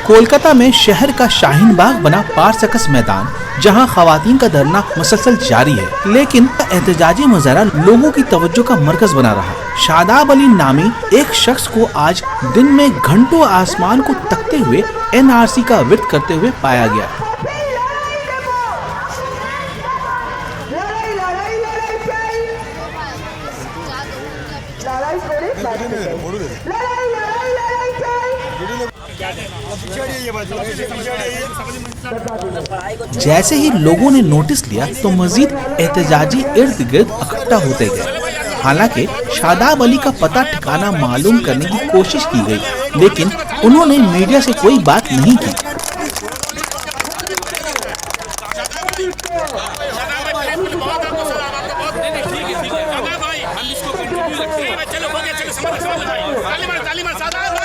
कोलकाता में शहर का शाहीन बाग बना पार सर्कस मैदान, जहां खवातीन का धरना मुसलसल जारी है, लेकिन एहतजाजी मुजाहरा लोगों की तवज्जो का मरकज बना रहा। शादाब अली नामी एक शख्स को आज दिन में घंटों आसमान को तकते हुए NRC का विरोध करते हुए पाया गया। जैसे ही लोगों ने नोटिस लिया तो मजीद एहतजाजी इर्द गिर्द इकट्ठा होते गए। हालांकि शादाब अली का पता ठिकाना मालूम करने की कोशिश की गई, लेकिन उन्होंने मीडिया से कोई बात नहीं की। चलो